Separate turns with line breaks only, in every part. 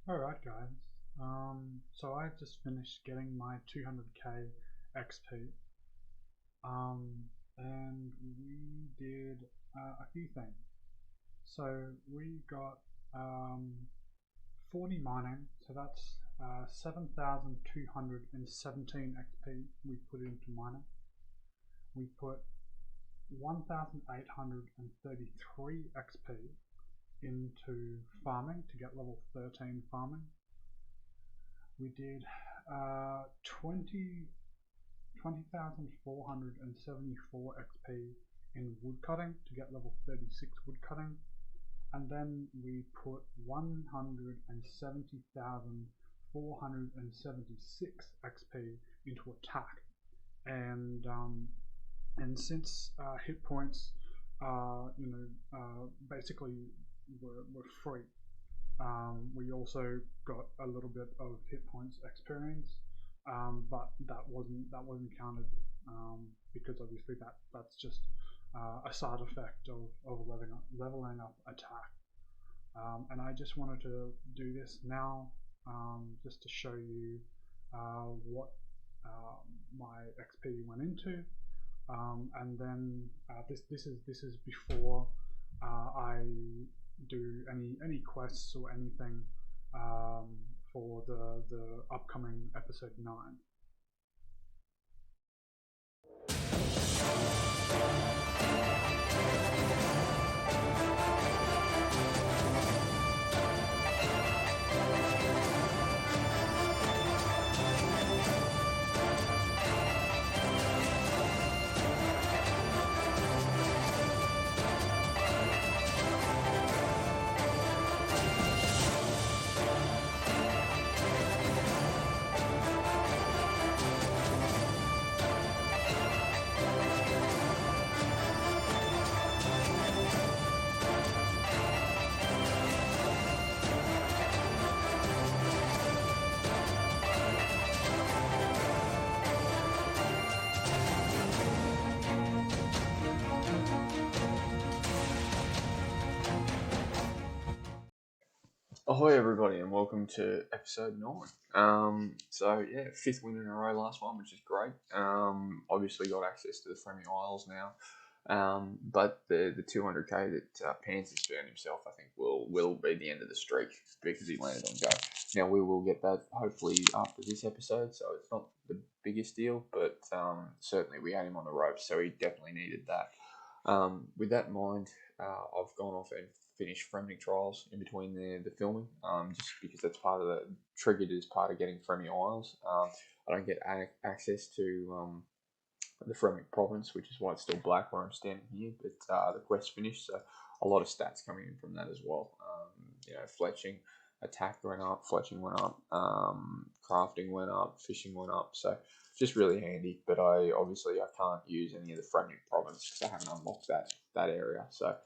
Alright guys, so I just finished getting my 200k XP, and we did a few things. So we got 40 mining, so that's 7,217 XP we put into mining. We put 1,833 XP into farming to get level 13 farming. We did 20,474 XP in woodcutting to get level 36 woodcutting, and then we put 170,476 XP into attack. And since hit points, basically were free. We also got a little bit of hit points experience, but that wasn't counted, because obviously that's just a side effect of leveling up attack. And I just wanted to do this now, just to show you what my XP went into, and then this is before I do any quests or anything, for the upcoming episode 9.
Ahoy everybody and welcome to episode 9. Fifth win in a row last one, which is great. Obviously got access to the Friendly Isles now. But the 200k that Paants has found himself, I think will be the end of the streak because he landed on go. Now we will get that hopefully after this episode, so it's not the biggest deal, but certainly we had him on the ropes, so he definitely needed that. With that in mind, I've gone off and finished Freming trials in between the filming, just because that's part of the triggered as part of getting Friendly Isles. I don't get access to the Freming province, which is why it's still black where I'm standing here, but the quest finished, so a lot of stats coming in from that as well. Fletching, attack went up, fletching went up, crafting went up, fishing went up, so just really handy. But I can't use any of the Freming province because I haven't unlocked that area. So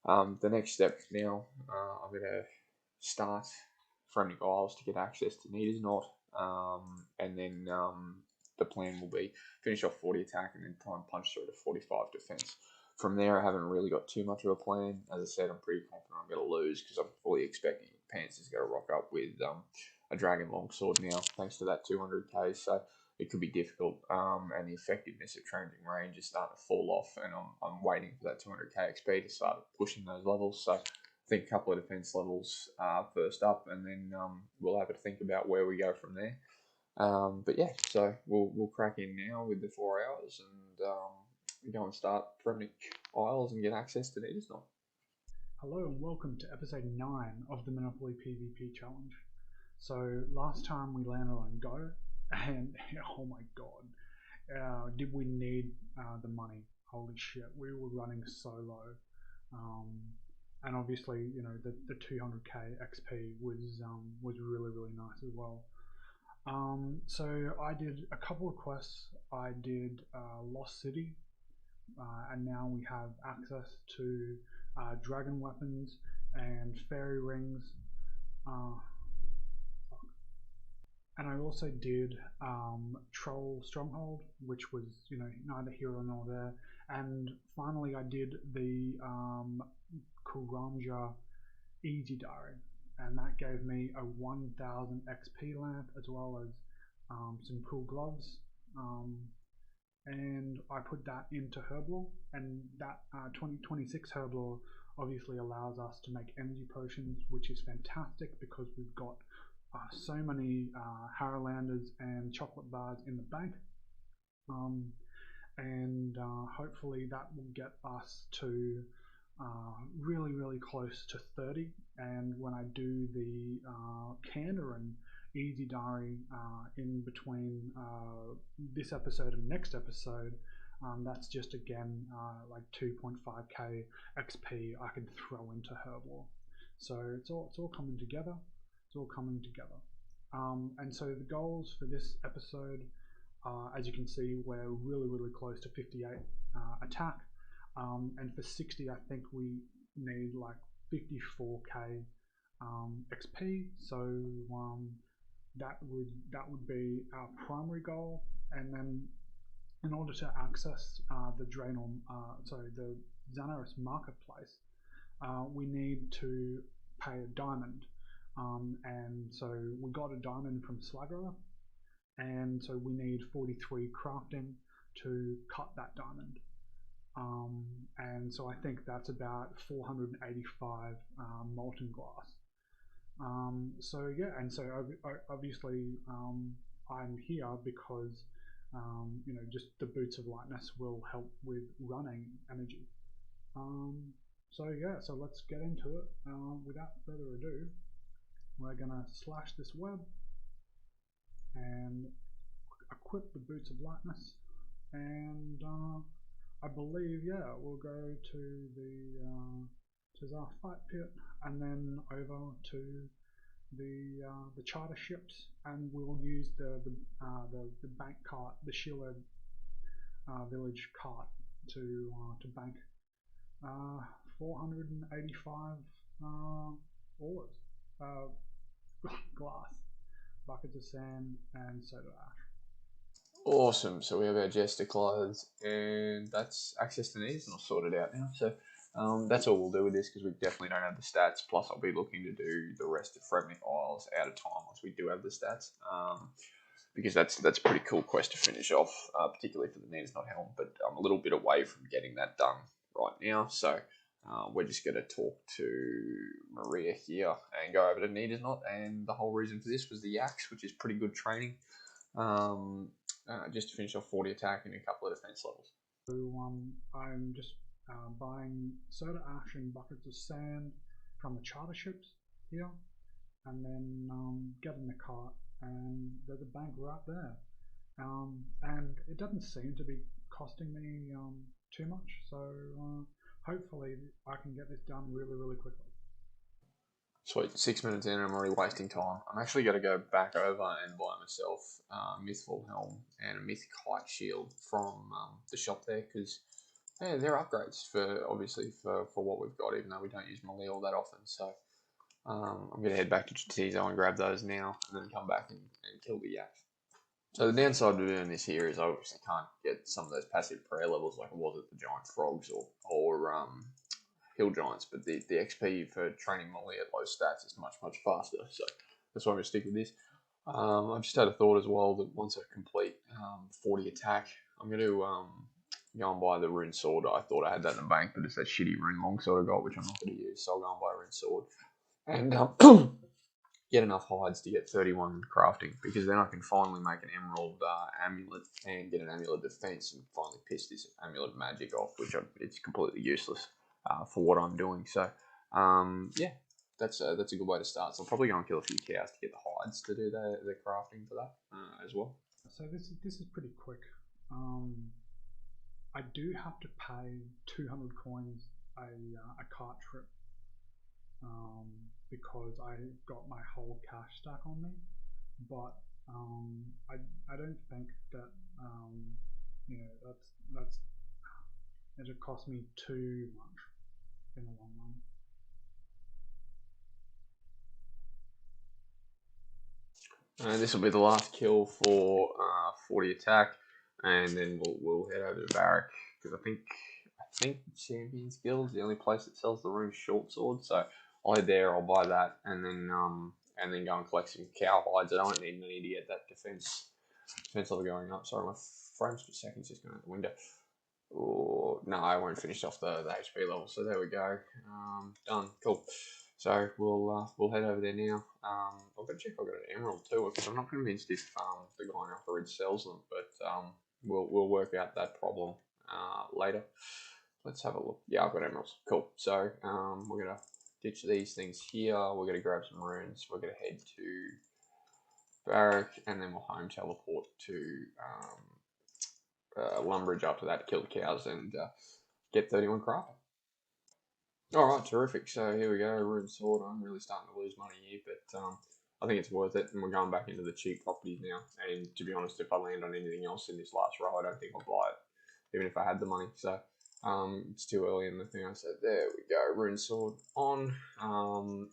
the next step now, I'm going to start Freming Isles to get access to Neater's Knot, and then the plan will be finish off 40 attack and then try and punch through to 45 defense. From there, I haven't really got too much of a plan. As I said, I'm pretty confident I'm going to lose because I'm fully expecting Paants is going to rock up with a Dragon Longsword now, thanks to that 200k. So it could be difficult, and the effectiveness of Transient Range is starting to fall off, and I'm waiting for that 200k XP to start pushing those levels. So I think a couple of defense levels first up, and then we'll have to think about where we go from there. So we'll crack in now with the 4 hours and go and start Freming Isles and get access to Neater's Knot.
Hello and welcome to episode 9 of the Monopoly PvP challenge. So last time we landed on go, and oh my god, did we need the money? Holy shit, we were running so low, and obviously the 200k XP was really nice as well. So I did a couple of quests. I did Lost City, and now we have access to dragon weapons and fairy rings. And I also did Troll Stronghold, which was neither here nor there. And finally, I did the Kuranja Easy Diary, and that gave me a 1000 XP lamp as well as some cool gloves. And I put that into Herblore, and that 2026 Herblore obviously allows us to make energy potions, which is fantastic because we've got so many Harrowlanders and chocolate bars in the bank. And hopefully that will get us to really close to 30. And when I do the Candor and Easy Diary in between this episode and next episode, that's just again like 2.5k XP I can throw into Herblore. So it's all coming together. It's all coming together. And so the goals for this episode, as you can see, we're really close to 58 attack, and for 60 I think we need like 54k XP. So that would be our primary goal. And then in order to access the the Xanaris marketplace, we need to pay a diamond. And so we got a diamond from Slugger, and so we need 43 crafting to cut that diamond. And so I think that's about 485 molten glass. So yeah, and so obviously I'm here because just the boots of lightness will help with running energy. So yeah, so let's get into it. Without further ado, we're gonna slash this web and equip the boots of lightness, and I believe, yeah, we'll go to the our fight pit, and then over to the charter ships, and we'll use the bank cart, the Shielded village cart, to bank 485 ores, glass, buckets of sand, and soda ash.
Awesome. So we have our jester clothes, and that's access to needs, and I'll sort it out now. So that's all we'll do with this, because we definitely don't have the stats. Plus, I'll be looking to do the rest of Friendly Isles out of time once we do have the stats, because that's a pretty cool quest to finish off, particularly for the Need Is Not Helm. But I'm a little bit away from getting that done right now, so we're just going to talk to Maria here and go over to Need Is Not. And the whole reason for this was the Yaks, which is pretty good training. Just to finish off 40 attack and a couple of defense levels.
So I'm just buying soda ash and buckets of sand from the charter ships here, and then get in the cart, and there's a bank right there. And it doesn't seem to be costing me too much, so hopefully I can get this done really quickly.
Sweet, 6 minutes in and I'm already wasting time. I'm actually going to go back over and buy myself Mythful Helm and a Myth Kite Shield from the shop there, because yeah, they're upgrades for what we've got, even though we don't use Melee all that often. So I'm going to head back to Chatizo and grab those now, and then come back and kill the Yak. So the downside of doing this here is I obviously can't get some of those passive prayer levels like it was at the Giant Frogs or Hill Giants, but the XP for training Molly at low stats is much faster, so that's why I'm going to stick with this. I've just had a thought as well that once I complete 40 attack, I'm going to go and buy the rune sword. I thought I had that in the bank, but it's that shitty rune longsword I got, which I'm not going to use, so I'll go and buy a rune sword and get enough hides to get 31 crafting, because then I can finally make an emerald amulet and get an amulet defense and finally piss this amulet magic off, which it's completely useless for what I'm doing. So yeah, that's a good way to start. So I'll probably go and kill a few cows to get the hides to do the crafting for that as well.
So this is pretty quick. I do have to pay 200 coins a cart trip, because I got my whole cash stack on me, but I don't think that that's it'll cost me too much in the long run.
And this will be the last kill for 40 attack, and then we'll head over to Barrack, because I think Champions Guild is the only place that sells the rune short sword. So I'll head there, I'll buy that, and then go and collect some cow hides. I don't need many to get that defense level going up. Sorry, my frames per second is just going out the window. Oh, no, I won't finish off the HP level. So there we go. Done. Cool. So we'll head over there now. I've got to check if I've got an emerald too, because I'm not convinced if the guy in Upper Ridge sells them, but we'll work out that problem later. Let's have a look. Yeah, I've got emeralds. Cool. So we're gonna ditch these things here. We're gonna grab some runes. We're gonna head to Barrack, and then we'll home teleport to Lumbridge after that, kill the cows, and get 31 crafting. Alright, terrific. So here we go, rune sword. I'm really starting to lose money here, but I think it's worth it, and we're going back into the cheap properties now. And to be honest, if I land on anything else in this last row, I don't think I'll buy it, even if I had the money. So it's too early in the thing. I said, there we go, rune sword on.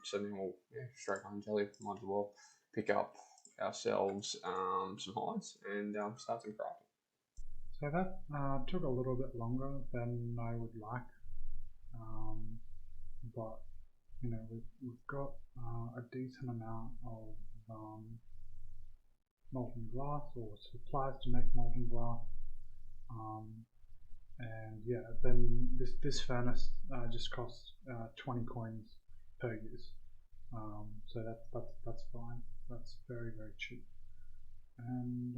So then we'll straight home tele. Might as well pick up ourselves some hides and start some crafting.
So that took a little bit longer than I would like, but you know we've got a decent amount of molten glass, or supplies to make molten glass, and yeah, then this furnace just costs 20 coins per use, so that's fine. That's very cheap, and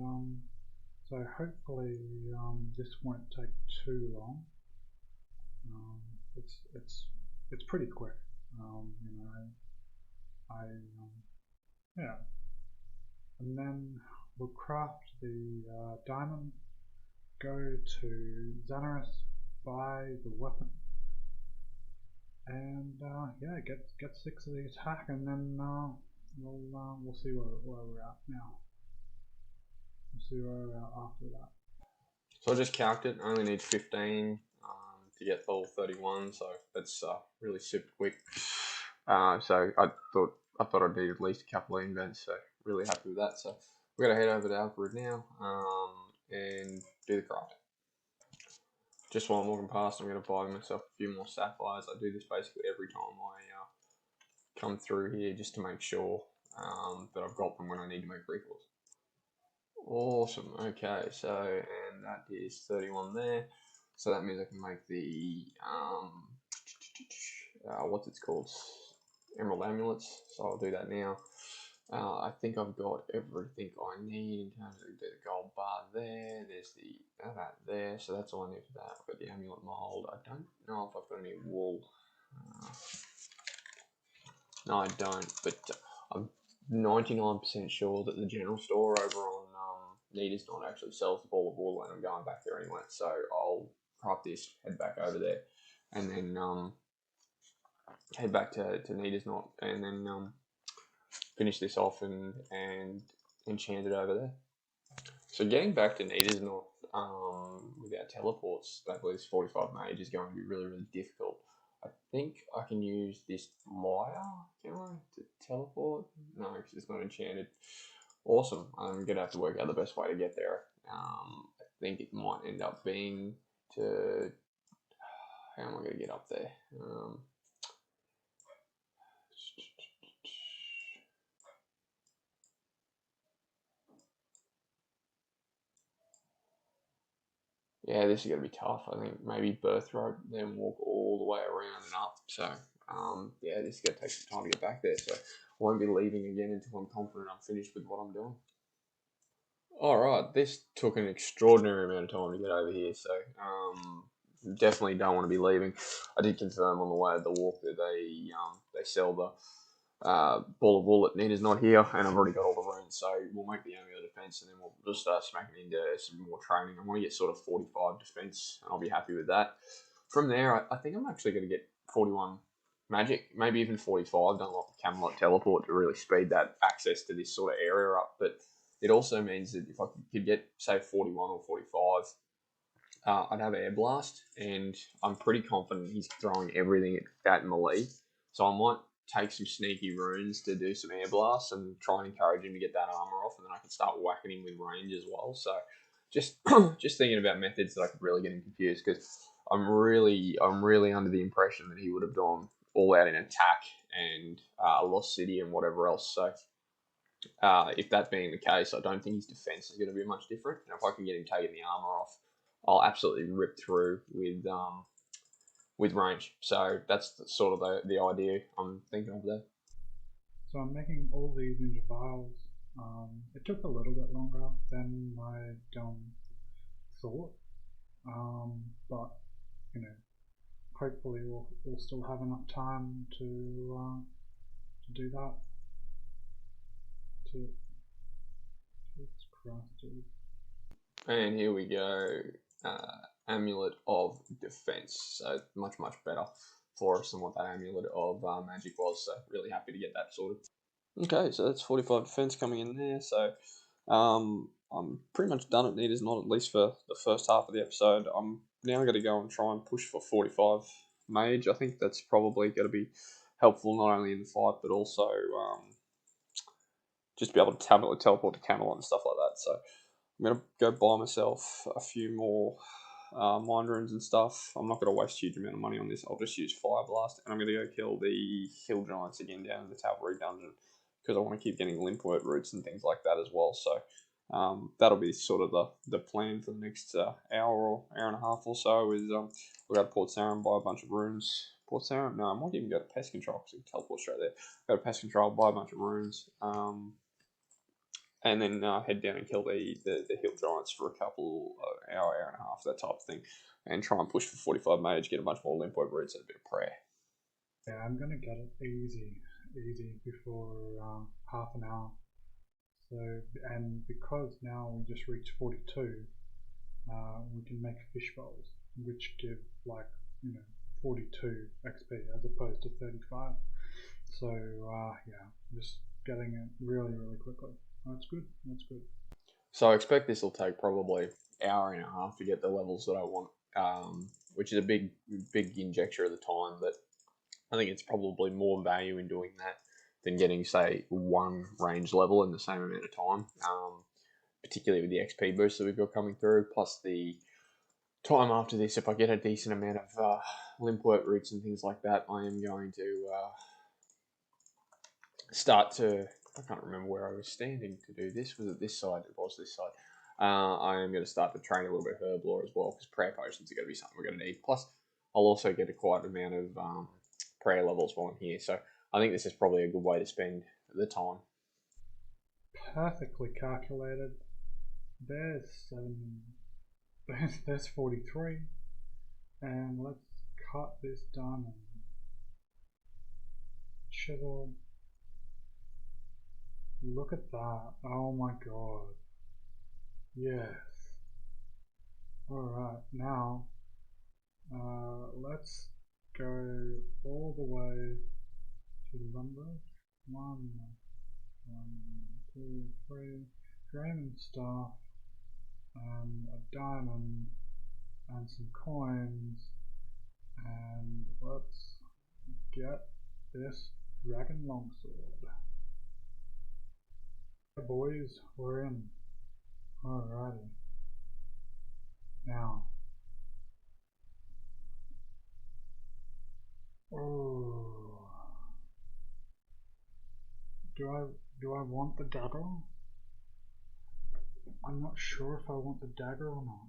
so hopefully this won't take too long. It's pretty quick. You know, yeah, and then we'll craft the diamond. Go to Xanaris, buy the weapon, and yeah, get 6 of the attack, and then we'll see where we're at now. We'll see where we're at after that.
So I just calced it. I only need 15 to get level 31, so that's really super quick. So I thought I'd need at least a couple of invents, so really happy with that. So we're gonna head over to Alfred now and do the craft. Just while I'm walking past, I'm gonna buy myself a few more sapphires. I do this basically every time I come through here, just to make sure that I've got them when I need to make recoils. Awesome. Okay, so and that is 31 there. So that means I can make the what's it's called, emerald amulets. So I'll do that now. I think I've got everything I need in terms of the gold bar there. There's the that there. So that's all I need for that. I've got the amulet mold. I don't know if I've got any wool. No, I don't. But I'm 99% sure that the general store over on Neater's Not actually sells the ball of wool, and I'm going back there anyway. So I'll craft this, head back over there, and then head back to Neater's Not, and then finish this off and enchant it over there. So getting back to Neater's Not without teleports, that leaves 45 mage is going to be really difficult. I think I can use this lyre, can I, to teleport? No, because it's not enchanted. Awesome. I'm going to have to work out the best way to get there. I think it might end up being to... How am I going to get up there? Yeah, this is going to be tough. I think maybe birth rope, then walk all the way around and up. So, yeah, this is going to take some time to get back there. So, I won't be leaving again until I'm confident I'm finished with what I'm doing. Alright, this took an extraordinary amount of time to get over here, so definitely don't want to be leaving. I did confirm on the way of the walk that they sell the ball of wool at Nina's Not here, and I've already got all the runes, so we'll make the amulet defense, and then we'll just start smacking into some more training. I want to get sort of 45 defense, and I'll be happy with that. From there, I think I'm actually going to get 41 magic, maybe even 45. Don't like the Camelot teleport to really speed that access to this sort of area up, but it also means that if I could get, say, 41 or 45, I'd have Air Blast, and I'm pretty confident he's throwing everything at melee. So I might take some sneaky runes to do some Air Blasts and try and encourage him to get that armor off, and then I can start whacking him with range as well. So just thinking about methods that I could really get him confused, because I'm really under the impression that he would have gone all out in attack and Lost City and whatever else. So if that being the case, I don't think his defense is going to be much different. And if I can get him taking the armor off, I'll absolutely rip through with range. So that's sort of the idea I'm thinking of there.
So I'm making all these into vials. It took a little bit longer than I thought, but you know, hopefully we'll still have enough time to do that. It's crafted.
And here we go. Amulet of Defense. So much better for us than what that Amulet of Magic was. So really happy to get that sorted. Okay, so that's 45 defense coming in there. So I'm pretty much done at Need Is Not, at least for the first half of the episode. I'm now going to go and try and push for 45 mage. I think that's probably going to be helpful not only in the fight, but also just be able to teleport to Camelot and stuff like that. So I'm going to go buy myself a few more mind runes and stuff. I'm not going to waste a huge amount of money on this. I'll just use Fire Blast, and I'm going to go kill the Hill Giants again down in the Cavalry Dungeon, because I want to keep getting Limpwort roots and things like that as well. So that'll be sort of the plan for the next hour or hour and a half or so. Is we'll go to Port Sarim, buy a bunch of runes. Port Sarim? No, I might even go to Pest Control, because I can teleport straight there. Go to Pest Control, buy a bunch of runes, and then head down and kill the Hill Giants for a couple hour and a half, that type of thing, and try and push for 45 mage, get a bunch more Limpwort roots and a bit of prayer.
Yeah, I'm gonna get it easy before half an hour. So, and because now we just reached 42, we can make fish bowls, which give 42 XP as opposed to 35. So yeah, just getting it really quickly. That's good.
So I expect this will take probably an hour and a half to get the levels that I want, which is a big injecture of the time, but I think it's probably more value in doing that than getting, say, one range level in the same amount of time, particularly with the XP boost that we've got coming through, plus the time after this. If I get a decent amount of Limpwort roots and things like that, I am going to start to... I can't remember where I was standing to do this. Was it this side? It was this side. I am going to start to train a little bit of Herb Lore as well, because prayer potions are going to be something we're going to need. Plus, I'll also get a quite amount of prayer levels while I'm here. So I think this is probably a good way to spend the time.
Perfectly calculated. There's 7. There's 43. And let's cut this diamond. Chisel. Look at that. Oh my god. Yes. Alright, now let's go all the way to lumber. 1, 2, 3. Diamond staff and a diamond and some coins, and let's get this dragon longsword. Boys, we're in. Alrighty. Now. Oh. Do I want the dagger? I'm not sure if I want the dagger or not.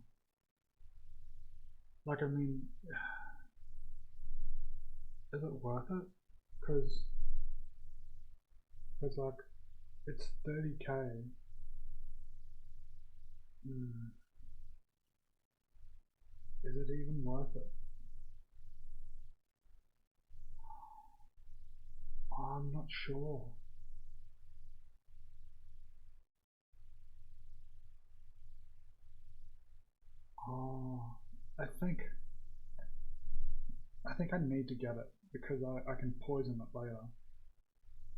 Like, I mean, is it worth it? Because like, it's 30k. Is it even worth it? I'm not sure. Oh, I think I need to get it, because I can poison it later.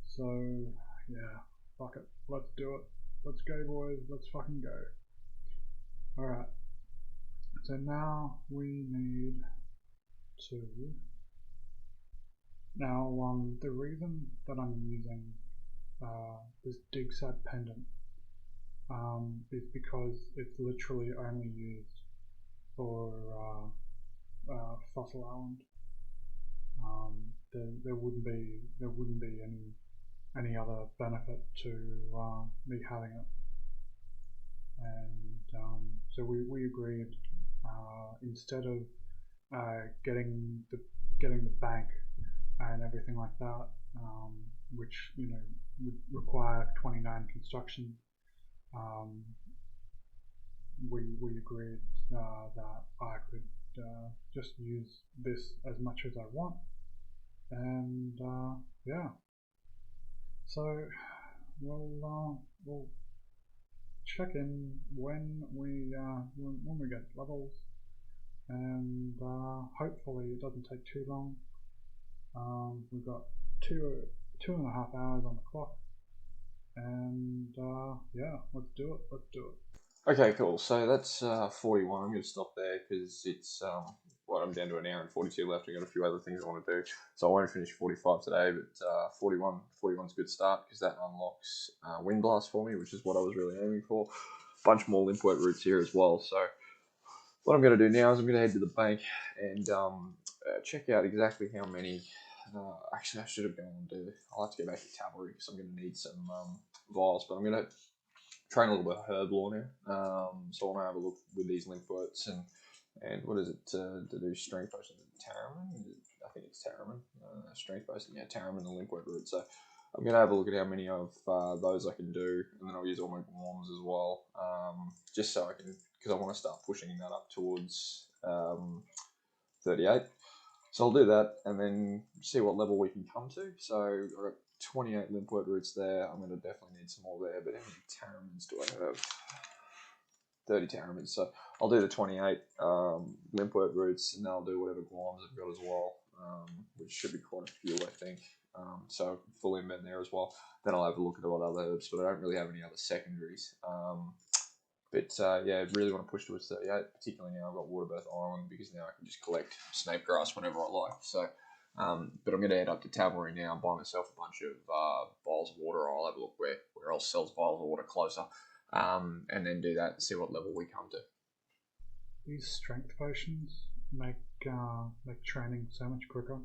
So yeah, fuck it. Let's do it. Let's go, boys. Let's fucking go. Alright. So now we need to... Now, the reason that I'm using this dig set pendant is because it's literally only used for Fossil Island. there wouldn't be any other benefit to me having it. And so we agreed, instead of getting the bank and everything like that, which would require 29 construction. We agreed that I could just use this as much as I want, and yeah. So we'll check in when we get levels, and hopefully it doesn't take too long. We've got 2.5 hours on the clock, and yeah, let's do it.
Okay, cool. So that's 41. I'm going to stop there because it's I'm down to an hour and 42 left. I've got a few other things I want to do, so I won't finish 45 today. But 41's a good start because that unlocks Wind Blast for me, which is what I was really aiming for. Bunch more limp wet routes here as well. So what I'm going to do now is I'm going to head to the bank and check out exactly how many. Actually, I should have gone and do. I'll have to go back to cavalry because I'm going to need some vials, but I'm going to train a little bit of herb law now. So I want to have a look with these limp worts and what is it to do strength potion? Taraman? I think it's Taraman. Strength potion, yeah, Taraman and limp wet root. So I'm going to have a look at how many of those I can do, and then I'll use all my worms as well, just so I can, because I want to start pushing that up towards 38. So I'll do that and then see what level we can come to. So I've got 28 limp wet roots there. I'm going to definitely need some more there, but how many Taramans do I have? 30 Taramans. So I'll do the 28 limp wet roots, and then I'll do whatever Guams I've got as well, which should be quite a few, I think. So full embed there as well. Then I'll have a look at what other herbs, but I don't really have any other secondaries. Yeah, really want to push towards 38, particularly now I've got Waterbirth Island, because now I can just collect snape grass whenever I like. So, but I'm going to head up to Tavelry now and buy myself a bunch of vials of water. I'll have a look where else sells vials of water closer, and then do that and see what level we come to.
These strength potions make training so much quicker.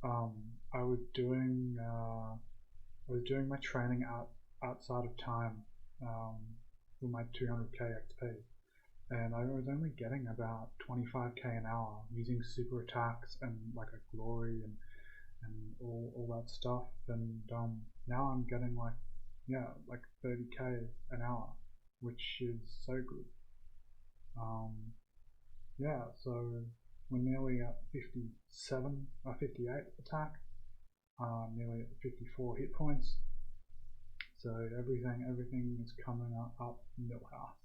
I was doing my training outside of time. With my 200k XP, and I was only getting about 25k an hour using super attacks and like a glory and all that stuff, and now I'm getting like 30k an hour, which is so good. Yeah, so we're nearly at 57 or 58 attack, nearly at 54 hit points. So everything is coming up Millhouse.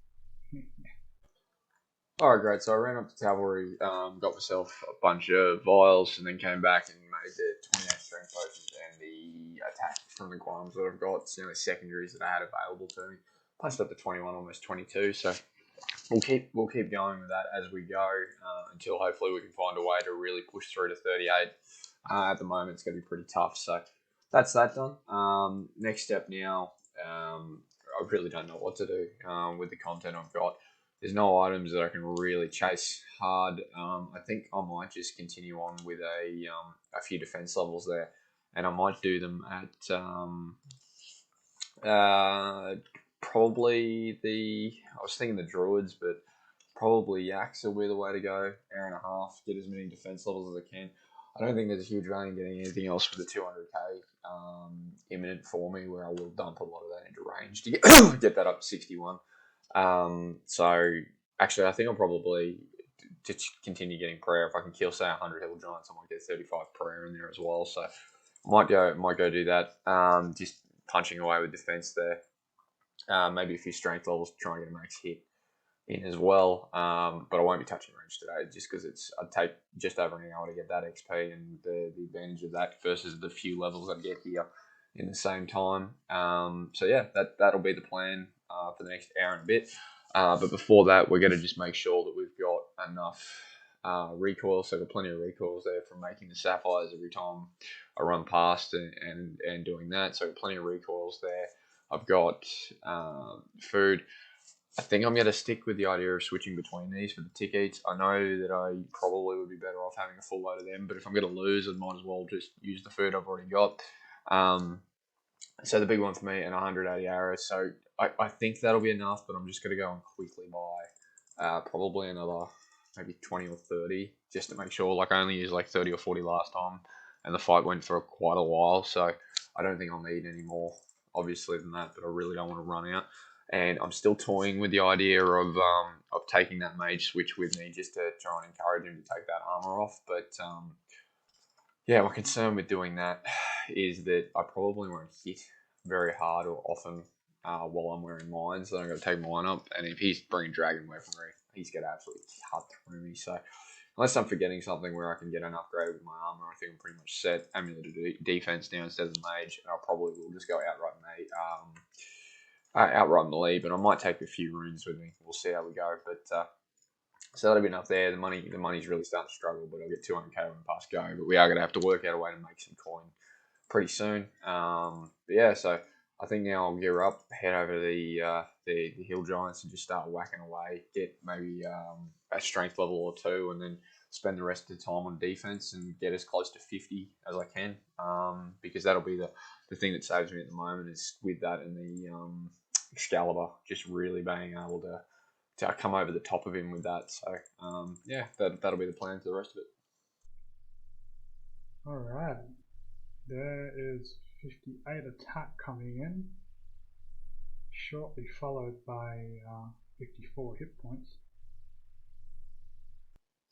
Alright, great. So I ran up to Cavalry, got myself a bunch of vials, and then came back and made the 28 strength potions and the attack from the Guams that I've got. So, the secondaries that I had available to me. Punched up to 21, almost 22. So we'll keep going with that as we go until hopefully we can find a way to really push through to 38. At the moment, it's going to be pretty tough. So that's that done. Next step now, I really don't know what to do with the content I've got. There's no items that I can really chase hard. I think I might just continue on with a few defense levels there, and I might do them at probably I was thinking the druids, but probably yaks will be the way to go. Hour and a half, get as many defense levels as I can. I don't think there's a huge value in getting anything else for the 200k imminent for me, where I will dump a lot of that into range to get that up to 61. So actually, I think I'll probably to continue getting prayer. If I can kill, say, 100 hill giants, I might get 35 prayer in there as well. So might go do that. Just punching away with defense there. Maybe a few strength levels to try and get a max hit in as well. But I won't be touching range today just because I'd take just over an hour to get that XP, and the advantage of that versus the few levels I get here in the same time. So yeah, that'll be the plan for the next hour and a bit. But before that, we're going to just make sure that we've got enough recoil. So I've got plenty of recoils there from making the sapphires every time I run past and doing that. So plenty of recoils there. I've got food. I think I'm going to stick with the idea of switching between these for the tickets. I know that I probably would be better off having a full load of them, but if I'm going to lose, I might as well just use the food I've already got. So the big one for me, and 180 arrows. So I think that'll be enough, but I'm just going to go and quickly buy probably another maybe 20 or 30 just to make sure. Like I only used like 30 or 40 last time, and the fight went for quite a while. So I don't think I'll need any more, obviously, than that. But I really don't want to run out. And I'm still toying with the idea of taking that mage switch with me just to try and encourage him to take that armor off. But yeah, my concern with doing that is that I probably won't hit very hard or often while I'm wearing mine, so I'm going to take mine up. And if he's bringing Dragon Weaponry, he's going to absolutely cut through me. So unless I'm forgetting something where I can get an upgrade with my armor, I think I'm pretty much set. Amulet of Defense now instead of the Mage, and I'll probably will just go outright melee, but I might take a few runes with me. We'll see how we go. But so that'll be enough there. The money's really starting to struggle, but I'll get 200k when past go. But we are going to have to work out a way to make some coin pretty soon. But yeah, so I think now I'll gear up, head over to the hill giants and just start whacking away. Get maybe a strength level or two, and then spend the rest of the time on defense and get as close to 50 as I can. Because that'll be the thing that saves me at the moment is with that and the Excalibur, just really being able to come over the top of him with that. So yeah, that'll be the plan for the rest of it.
Alright, there is 58 attack coming in, shortly followed by 54 hit points.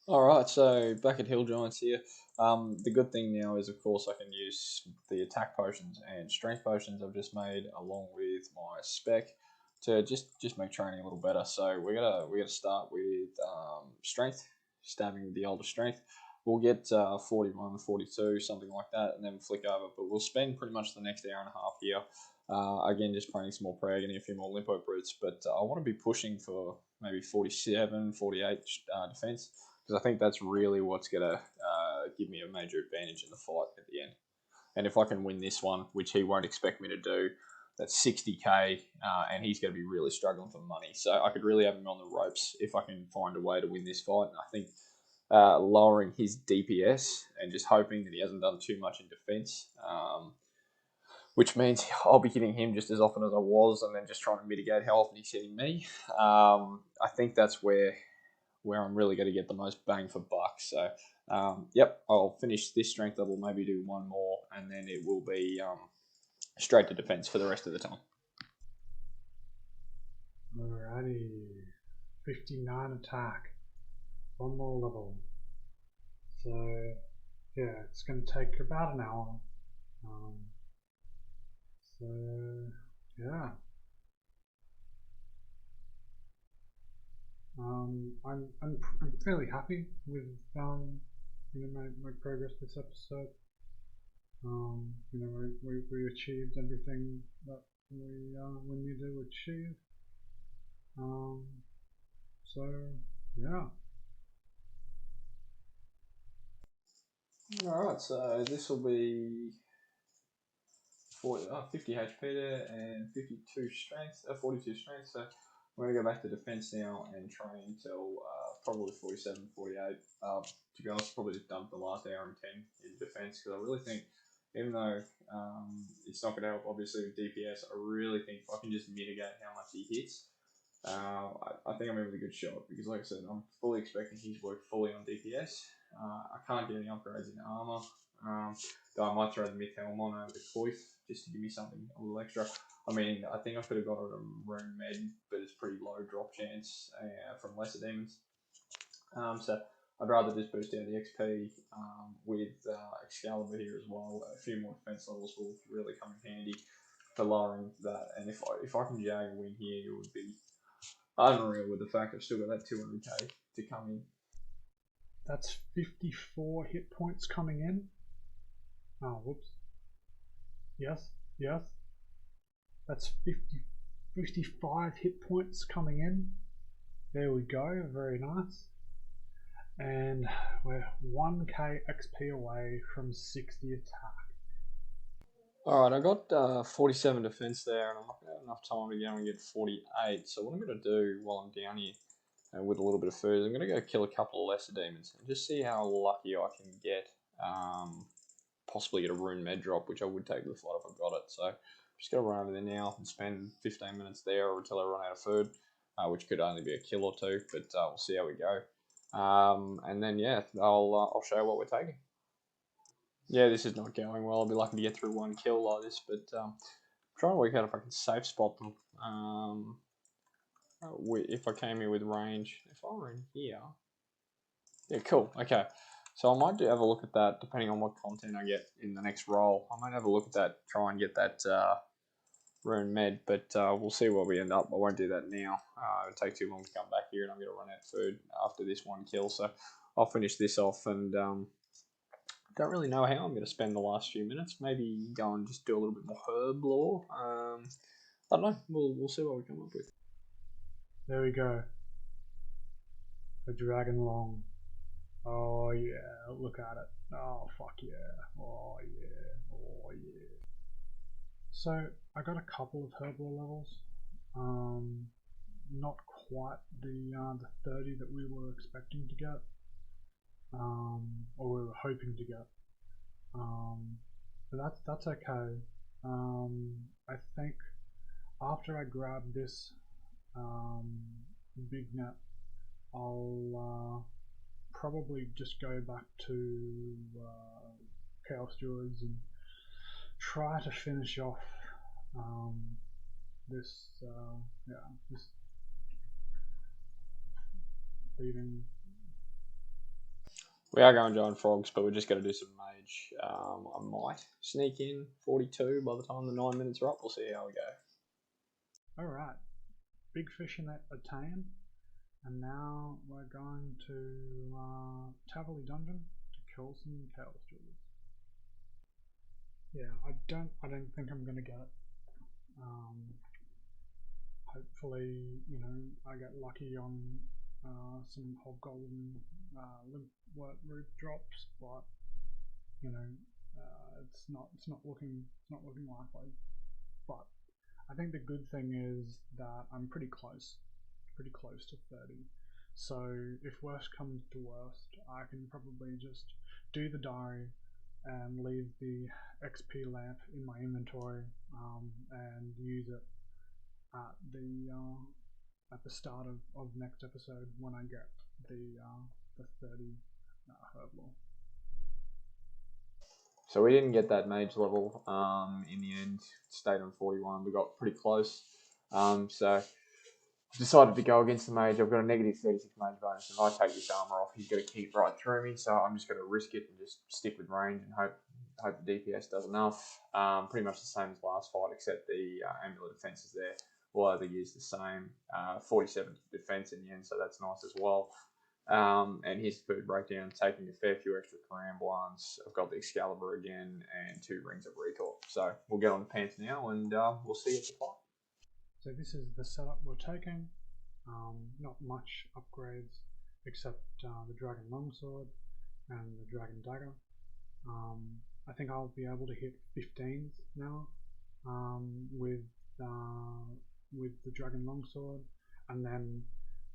Alright, so back at Hill Giants here. The good thing now is, of course, I can use the attack potions and strength potions I've just made along with my spec to just make training a little better. So we're gonna start with strength, stabbing with the older strength. We'll get 41, 42, something like that, and then flick over. But we'll spend pretty much the next hour and a half here. Again, just playing some more Pragony, a few more Limpo Brutes, but I want to be pushing for maybe 47, 48 defense, because I think that's really what's going to give me a major advantage in the fight at the end. And if I can win this one, which he won't expect me to do, that's 60k, and he's going to be really struggling for money. So I could really have him on the ropes if I can find a way to win this fight. And I think lowering his DPS and just hoping that he hasn't done too much in defense, which means I'll be hitting him just as often as I was, and then just trying to mitigate how often he's hitting me. I think that's where I'm really going to get the most bang for buck. So, yep, I'll finish this strength level, maybe do one more, and then it will be straight to defense for the rest of the time.
Alrighty, 59 attack, one more level. So, yeah, it's going to take about an hour. So, yeah. I'm fairly happy with my progress this episode. We achieved everything that we needed to achieve. So yeah.
Alright, so this will be 50 HP there and 52 strength, 42 strength. So we're going to go back to defense now and train until probably 47, 48. To be honest, probably just dump the last hour and 10 in defense, because I really think, even though it's not going to help obviously with DPS, I really think if I can just mitigate how much he hits, I think I'm in with a good shot, because like I said, I'm fully expecting his work fully on DPS. I can't get any upgrades in armor, though I might throw the myth helm on over the coif just to give me something a little extra. I mean, I think I could have got a rune med, but it's pretty low drop chance from lesser demons. So I'd rather just boost out the XP with Excalibur here as well. A few more defense levels will really come in handy for lowering that. And if I can jag a win here, it would be unreal with the fact I've still got that 200k to come in.
That's 54 hit points coming in. Oh, whoops. Yes. That's 55 hit points coming in. There we go, very nice. And we're 1k XP away from 60 attack.
All right, I got 47 defense there, and I'm not going to have enough time to go and get 48. So what I'm going to do while I'm down here with a little bit of food, I'm going to go kill a couple of lesser demons and just see how lucky I can get. Possibly get a rune med drop, which I would take with the fight if I got it. So I'm just going to run over there now and spend 15 minutes there until I run out of food, which could only be a kill or two, but we'll see how we go. And then yeah, I'll show you what we're taking. Yeah, this is not going well. I'll be lucky to get through one kill like this, but I'm trying to work out if I can safe spot them. If I came here with range, if I were in here, yeah, cool. Okay, so I might have a look at that depending on what content I get in the next roll. I might have a look at that, try and get that rune med, but we'll see where we end up. I won't do that now. It'll take too long to come back here, and I'm going to run out of food after this one kill. So I'll finish this off, and don't really know how I'm going to spend the last few minutes. Maybe go and just do a little bit more herb lore. I don't know. We'll see what we come up with.
There we go. The Dragon Long. Oh yeah, look at it. Oh fuck yeah. Oh yeah. Oh yeah. So I got a couple of herb lore levels. Not quite the 30 that we were expecting to get. Or we were hoping to get. But that's okay. I think after I grab this big net, I'll probably just go back to Chaos Druids and try to finish off this this beating.
We are going giant frogs, but we're just going to do some mage. I might sneak in 42 by the time the 9 minutes are up. We'll see how we go.
Alright, big fish in that attained, and now we're going to Taverley Dungeon to kill some Chaos Druids. Yeah, I don't think I'm gonna get it. Hopefully, I get lucky on some Hobgoblin limp root drops, but it's not looking likely. But I think the good thing is that I'm pretty close to 30. So if worst comes to worst, I can probably just do the diary and leave the XP lamp in my inventory and use it at the start of next episode when I get the 30 herb lore.
So we didn't get that mage level in the end. Stayed on 41. We got pretty close. So decided to go against the mage. I've got a negative 36 mage bonus. If I take this armor off, he's going to keep right through me. So I'm just going to risk it and just stick with range and hope the DPS does enough. Pretty much the same as last fight, except the amulet defense is there. We'll either use the same 47 defense in the end, so that's nice as well. And here's the food breakdown, taking a fair few extra Caramblans. I've got the Excalibur again and 2 rings of recall. So we'll get on the pants now and we'll see you at the fight.
So this is the setup we're taking. Not much upgrades except the Dragon Longsword and the Dragon Dagger. I think I'll be able to hit 15s now with the Dragon Longsword, and then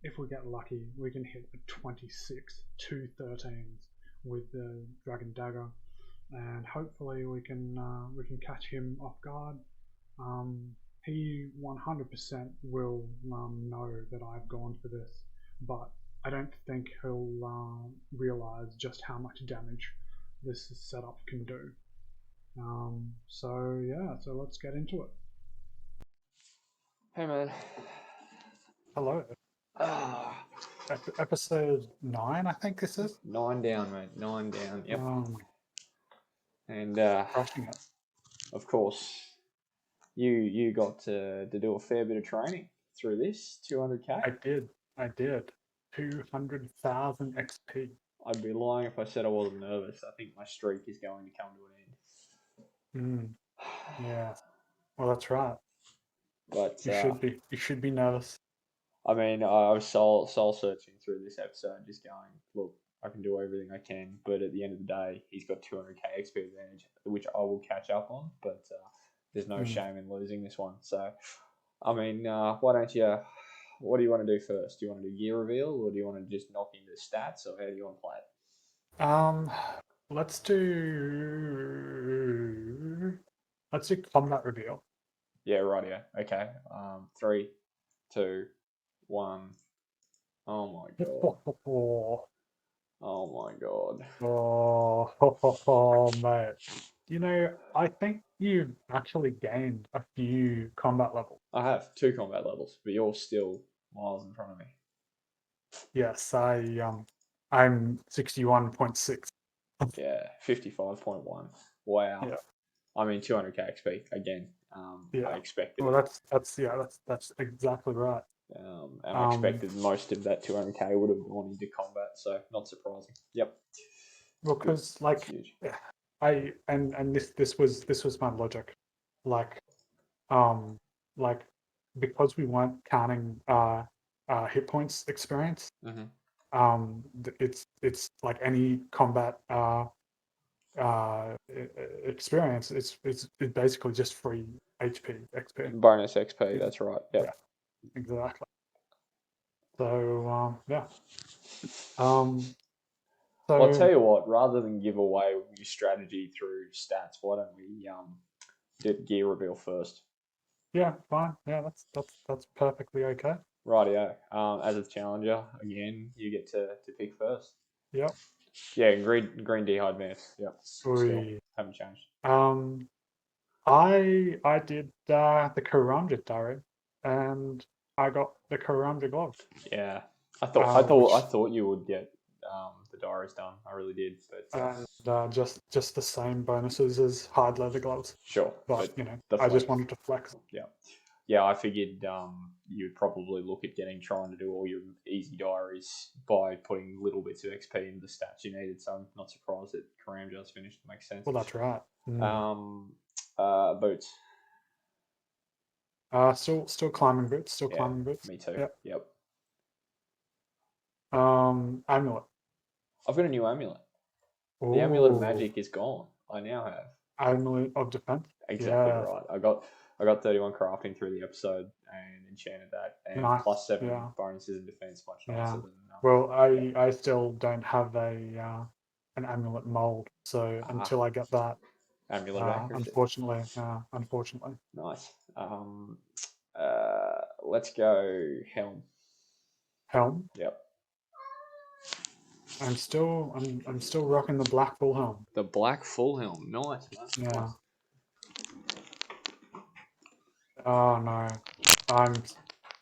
if we get lucky, we can hit a 26, 2 13s with the Dragon Dagger, and hopefully we can catch him off guard. He 100% will know that I've gone for this, but I don't think he'll realize just how much damage this setup can do. So let's get into it.
Hey man.
Hello. Episode 9, I think this is.
9 down, mate. 9 down. Yep. And
Crushing it.
Of course, you got to do a fair bit of training through this 200k.
I did. 200,000 XP.
I'd be lying if I said I wasn't nervous. I think my streak is going to come to an end.
Yeah. Well, that's right.
But
you should be nervous.
I mean, I was soul searching through this episode, just going, look, I can do everything I can, but at the end of the day, he's got 200k XP advantage, which I will catch up on. But there's no shame in losing this one. So, I mean, why don't you? What do you want to do first? Do you want to do gear reveal, or do you want to just knock into stats, or how do you want to play it?
Let's do combat reveal.
Yeah, right. Yeah. Okay. 3, 2, 1. Oh my god. Oh my god.
Oh, mate. You know, I think you've actually gained a few combat levels.
I have 2 combat levels, but you're still miles in front of me.
Yes, I'm 61.6.
Yeah, 55.1. Wow.
Yeah,
I mean, 200k XP again. I
yeah.
expected
Well,
it.
that's exactly right.
And I expected most of that 200k would have gone into combat, so not surprising. Yep.
Because
Good.
like
That's huge.
and this was my logic, like um like because we weren't counting hit points experience, it's like any combat experience, it's basically just free HP XP.
Bonus XP, that's right.
Yeah,
Yep.
exactly. So yeah. Um
Well, I'll tell
so
you what, rather than give away your strategy through stats, why don't we do gear reveal first?
yeah, fine. Yeah, that's perfectly okay.
Rightio. As a challenger, again, you get to pick first.
Yep.
Yeah, green D'hide Vance. Yep. Still
We
haven't changed.
I did the Karamja diary, and I got the Karamja glove.
Yeah. I
Which
thought you would get the diaries done. I really did, but
and just the same bonuses as hard leather gloves.
sure.
But
But
you know,
the
I just
flex.
wanted to flex.
Yeah. Yeah, I figured you'd probably look at trying to do all your easy diaries by putting little bits of XP into the stats you needed. So I'm not surprised that Karam just finished. It makes sense.
Well, that's right.
Um, Boots.
Still climbing boots. Still
Yeah,
climbing boots.
me too.
Yep.
Yep.
Amulet.
I've got a new amulet. The amulet of
Oh,
magic is gone. I now have.
amulet of defense.
Exactly
Yeah.
right. I got 31 crafting through the episode and enchanted that, and
Nice.
+7
Yeah.
bonuses in defense, much nicer
Yeah.
than
Well,
yeah.
I still don't have an amulet mold, so
Ah,
until I get that,
amulet of accuracy.
unfortunately.
Nice. Let's go helm.
Helm.
Yep.
I'm still rocking the black full helm.
The black full helm. Nice.
Yeah.
Nice.
Oh no. I'm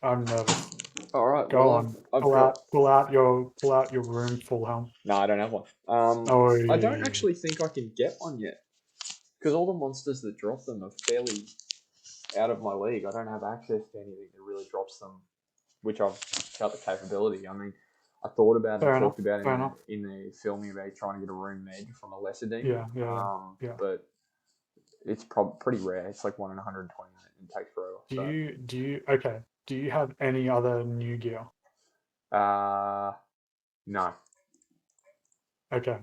I'm nervous.
All right.
Go
Well,
on.
I've
Pull
got.
out pull out your room full helm.
No, I don't have one.
Oh,
I don't actually think I can get one yet because all the monsters that drop them are fairly out of my league. I don't have access to anything that really drops them, which I've got the capability. I mean, I thought about and
fair enough.
talked about
Fair enough.
in the filming about trying to get a room med from a lesser demon.
Yeah.
But it's pretty rare. It's like 1 in 120 and takes forever.
Do you have any other new gear?
No.
Okay.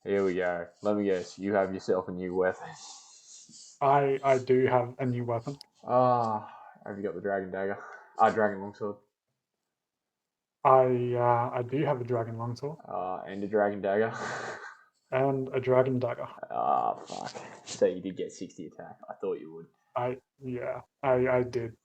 Here we go. Let me guess. You have yourself a new weapon.
I do have a new weapon.
Have you got the dragon dagger? Dragon longsword.
I do have a dragon longsword
And a dragon dagger.
and a dragon dagger.
Fuck. So you did get 60 attack. I thought you would.
I did.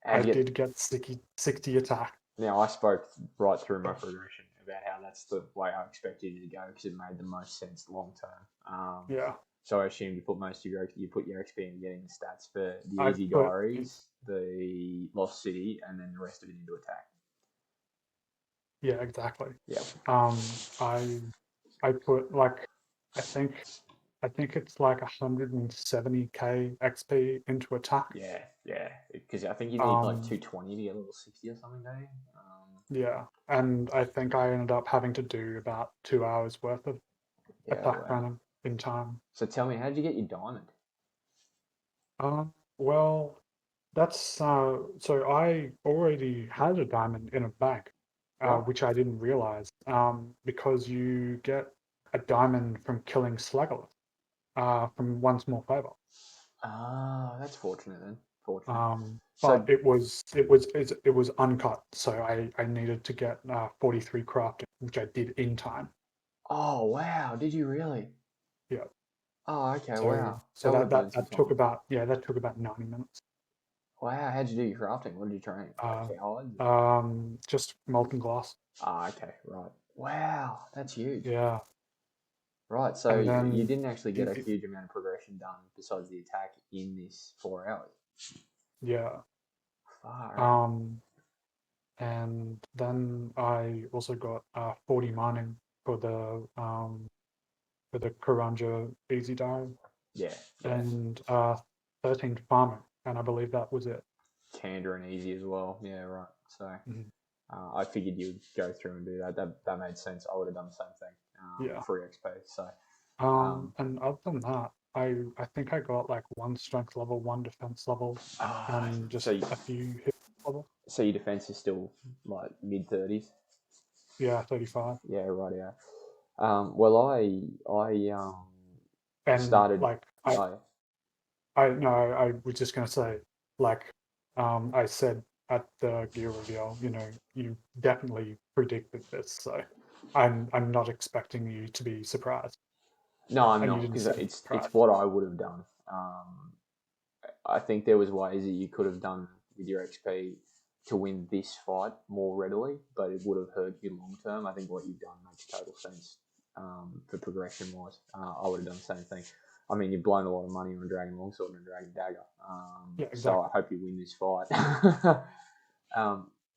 How'd
I
you get?
did get 60 attack.
Now I spoke right through my progression about how that's the way I expected you to go because it made the most sense long term.
Yeah.
So I assume you put most of your XP into getting the stats for the
I
easy
put
diaries, the Lost City, and then the rest of it into attack.
Yeah, exactly.
Yeah.
I put like I think it's like 170k XP into attack.
Yeah. Because I think you need like 220 to get level 60 or something, don't you?
Yeah, and I think I ended up having to do about 2 hours worth of attack
Wow.
running in time.
So tell me, how did you get your diamond?
Well, that's so I already had a diamond in a bag.
Right.
which I didn't realize, because you get a diamond from killing sluggers, from one small favor.
Ah, that's fortunate then. Fortunate.
But
So,
it was uncut, so I needed to get 43 crafting, which I did in time.
oh wow, did you really?
Yeah.
Oh, okay,
So
wow.
so
That would
that
have burned
that
some
that took
time.
about yeah that took about 90 minutes.
Wow, how'd you do your crafting? What did you train? Like
Uh,
cowhides?
just molten glass.
Ah, okay, right. Wow, that's huge.
Yeah,
Right, so
and
you
then
didn't actually get a
it,
huge amount of progression done besides the attack in this 4 hours.
yeah.
Far out.
Um, and then I also got 40 mining for the Karanja easy dive,
Yeah, yeah.
and 13 farming, and I believe that was it.
Candor and easy as well. Yeah, right. So
Mhm.
I figured you'd go through and do that. That made sense. I would have done the same thing.
Yeah.
Free XP. So
And other than that, I think I got like one strength level, one defense level,
ah,
and
so
just a few hit level.
so your defense is still like mid 30s.
Yeah, 35.
Yeah, right. Yeah. Well, I
And
started.
like I no, I was just gonna say, like, I said at the gear reveal, you definitely predicted this, so I'm not expecting you to be surprised,
No, I'm
and you
not
didn't
because
seem
it's
surprised.
what I would have done. I think there was ways that you could have done with your XP to win this fight more readily, but it would have hurt you long term. I think what you've done makes total sense for progression wise. I would have done the same thing. I mean, you've blown a lot of money on a Dragon Longsword and a Dragon Dagger,
Yeah,
so I
exactly.
hope you win this fight.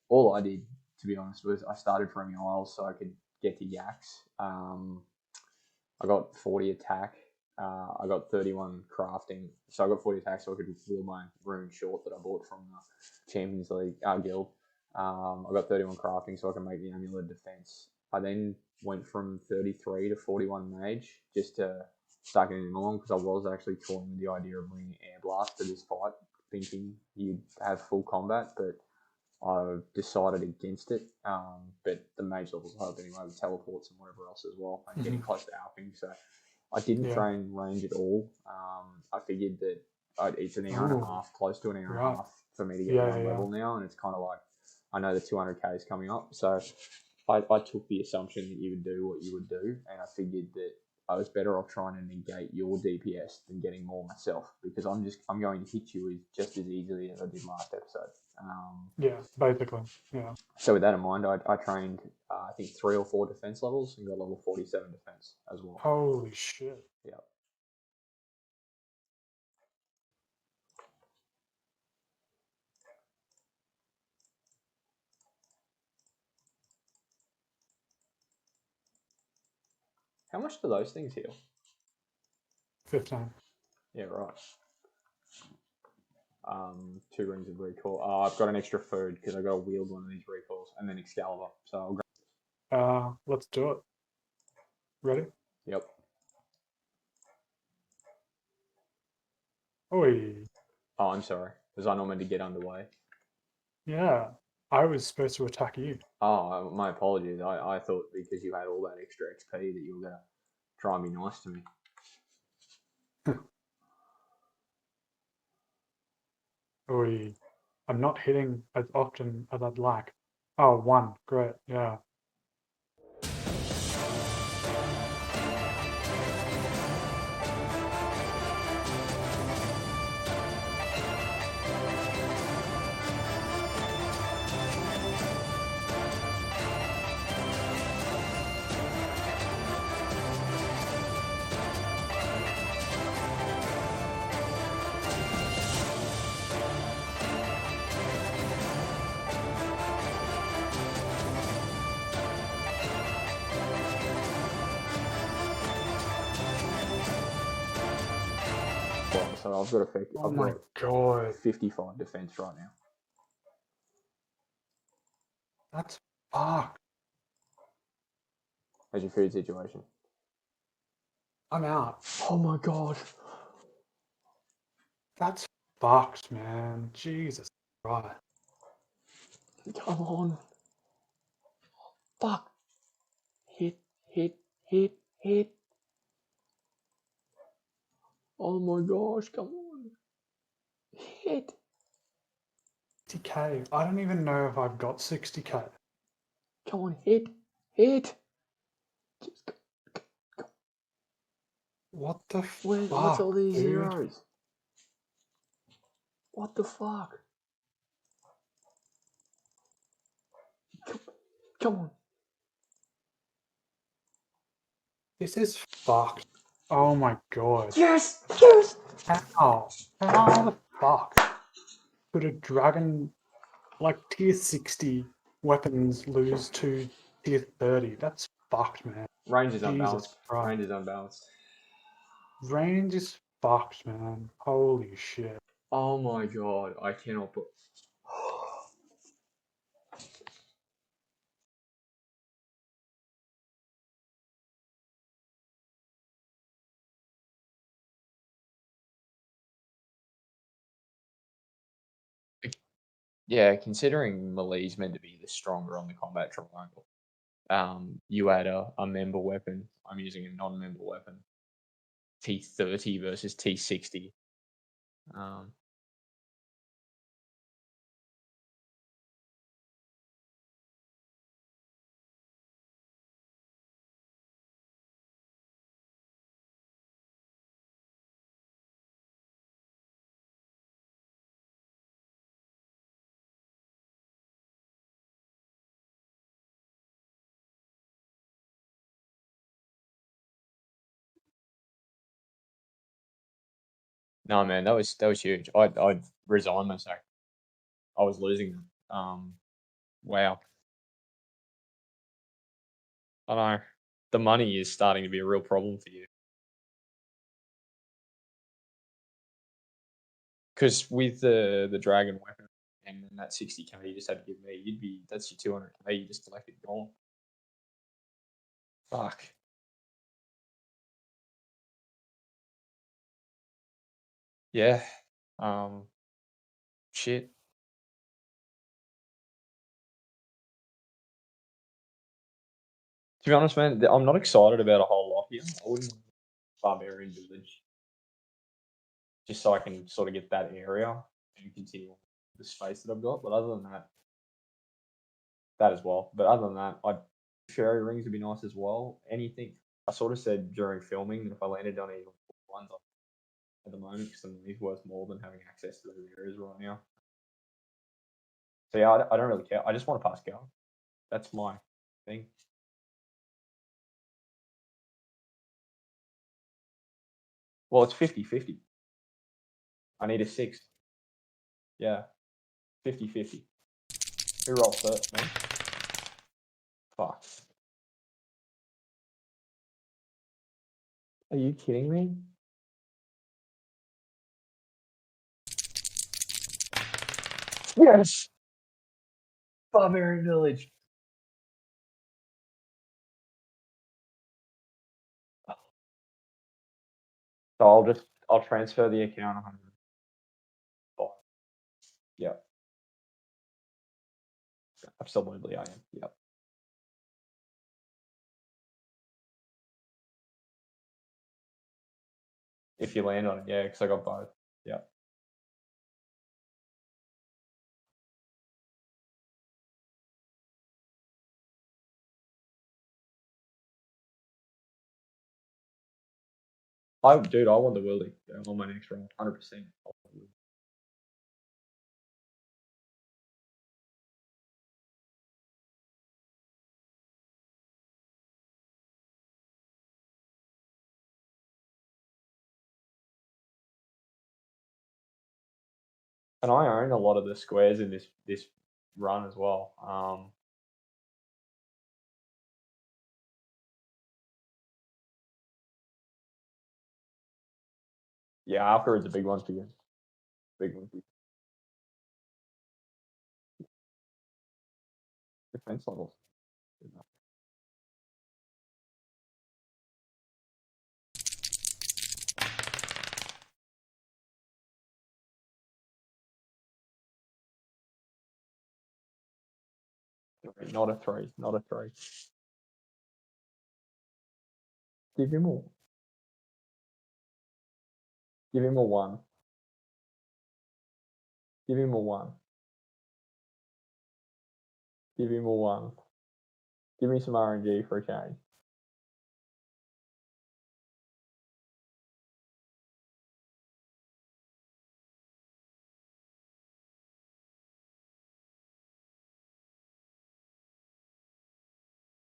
All I did, to be honest, was I started from Isles so I could get to Yaks. I got 40 attack. I got 31 crafting. So I got 40 attack so I could wheel my rune short that I bought from the Champions League guild. I got 31 crafting so I can make the amulet defense. I then went from 33 to 41 mage just to start getting along because I was actually toying with the idea of bringing air blast to this fight, thinking you'd have full combat, but I decided against it. But the mage levels help anyway with teleports and whatever else as well, and getting close to alping. So I didn't
Yeah.
train range at all. I figured that it's an hour and a
Oh,
half, close to an hour and a
right.
half for me to get
Yeah,
one
yeah,
level now, and it's kind of like I know the 200k is coming up, so I took the assumption that you would do what you would do, and I figured that I was better off trying to negate your DPS than getting more myself because I'm going to hit you just as easily as I did last episode.
yeah. Basically, yeah.
So with that in mind, I trained I think 3 or 4 defense levels and got level 47 defense as well.
Holy shit.
Yeah. How much do those things heal?
15.
Yeah, right. 2 rings of recall. I've got an extra food because I got to wield one of these recalls and then Excalibur. So I'll grab.
Let's do it. Ready?
Yep.
Oi.
Oh, I'm sorry. Was I not meant to get underway?
Yeah. I was supposed to attack you.
Oh, my apologies. I thought because you had all that extra XP that you were gonna try and be nice to me.
Oi. I'm not hitting as often as I'd like. Oh, one. Great. Yeah.
Well, so
Oh
I've
my
got
god.
55 defense right now.
That's fucked.
How's your food situation?
I'm out.
Oh my god.
That's fucked, man. Jesus Christ.
Come on. Fuck. Hit, hit, hit, hit. Oh my gosh, come on. Hit.
60k. I don't even know if I've got 60k.
Come on, hit. Hit. Just go.
What the
What's all
fuck,
these
dude?
zeros? What the fuck? Come on.
This is fucked. Oh my god.
Yes! Yes!
How? How the fuck could a dragon like tier 60 weapons lose to tier 30? That's fucked, man.
Range is
Jesus
unbalanced.
Christ.
Range is unbalanced.
Range is fucked, man. Holy shit.
Oh my god, I cannot put. Yeah, considering Melee's meant to be the stronger on the combat triangle, you add a member weapon. I'm using a non-member weapon. T30 versus T60. No, man, that was huge. I'd resign myself. I was losing them. Wow. I know. The money is starting to be a real problem for you. Because with the dragon weapon and then that 60k you just had to give me, that's your 200k you just collected gone. Fuck. Yeah. Shit. To be honest, man, I'm not excited about a whole lot here. I wouldn't barbarian village just so I can sort of get that area and continue the space that I've got. But other than that, that as well. But other than that, I fairy rings would be nice as well. Anything I sort of said during filming that if I landed on any ones at the moment, because the money's worth more than having access to those areas right now. So yeah, I don't really care. I just want to pass go. That's my thing. Well, it's 50-50. I need a 6. Yeah, 50-50. Who rolls first, man? Fuck. Are you kidding me? Yes! Barbarian Village. So I'll transfer the account 100. Yeah, absolutely I am. Yep. If you land on it, yeah, because I got both. Yeah. Dude, I want the Willy on my next round, 100%. And I own a lot of the squares in this run as well. Yeah, afterwards the big ones begin. Big ones begin. Defense levels. Not a 3. Not a 3. Give him a 1. Give him a 1. Give him a 1. Give me some RNG for a change.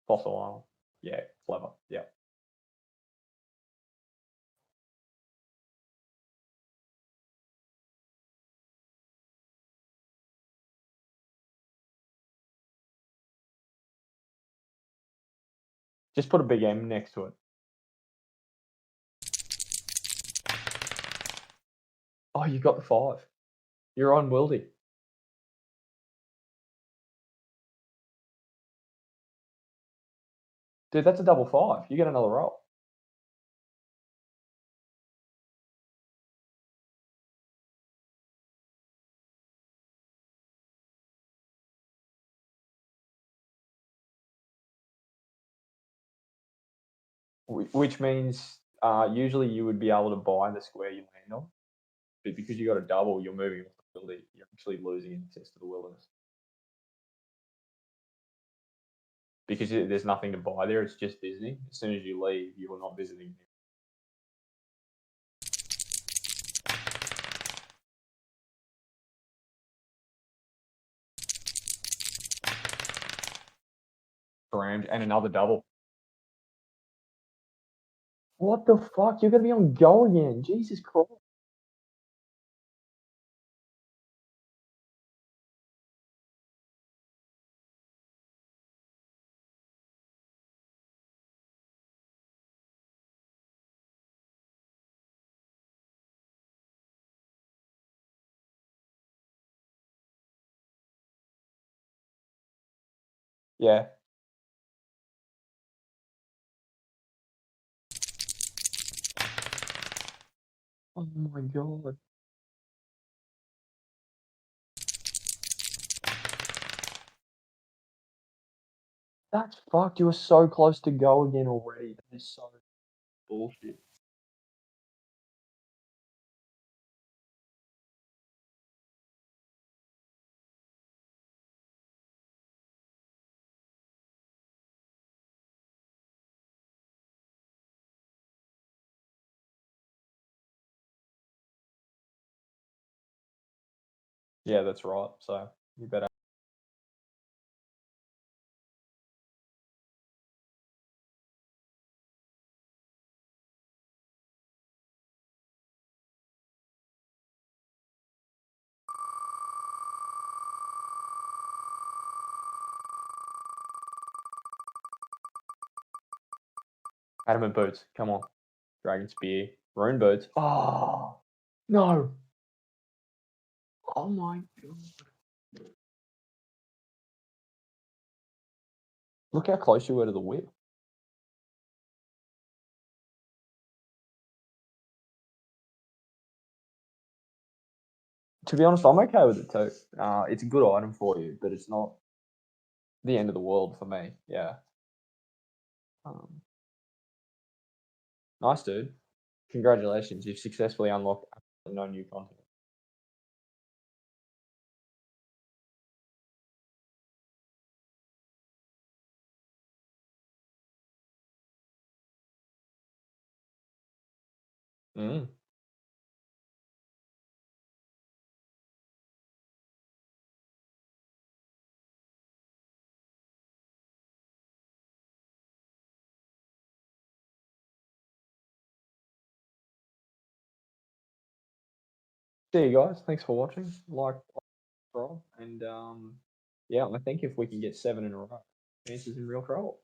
Fossil Island. Yeah, clever. Yeah. Just put a big M next to it. Oh, you got the 5. You're on Wildy. Dude, that's a double 5. You get another roll. Which means usually you would be able to buy the square you land on. But because you got a double, you're moving off the Wildy. You're actually losing access to the wilderness. Because there's nothing to buy there, it's just visiting. As soon as you leave, you are not visiting. Rammed and another double. What the fuck? You're gonna be on go again. Jesus Christ. Yeah. Oh my god. That's fucked. You were so close to go again already. That is so bullshit. Yeah, that's right. So you better. Adamant boots. Come on. Dragon spear. Rune boots. Oh no. Oh my god. Look how close you were to the whip. To be honest, I'm okay with it too. It's a good item for you, but it's not the end of the world for me. Yeah. Nice, dude. Congratulations. You've successfully unlocked no new content. Mm. See you guys. Thanks for watching. Like, subscribe, and yeah, I think if we can get 7 in a row, Chance is in real trouble.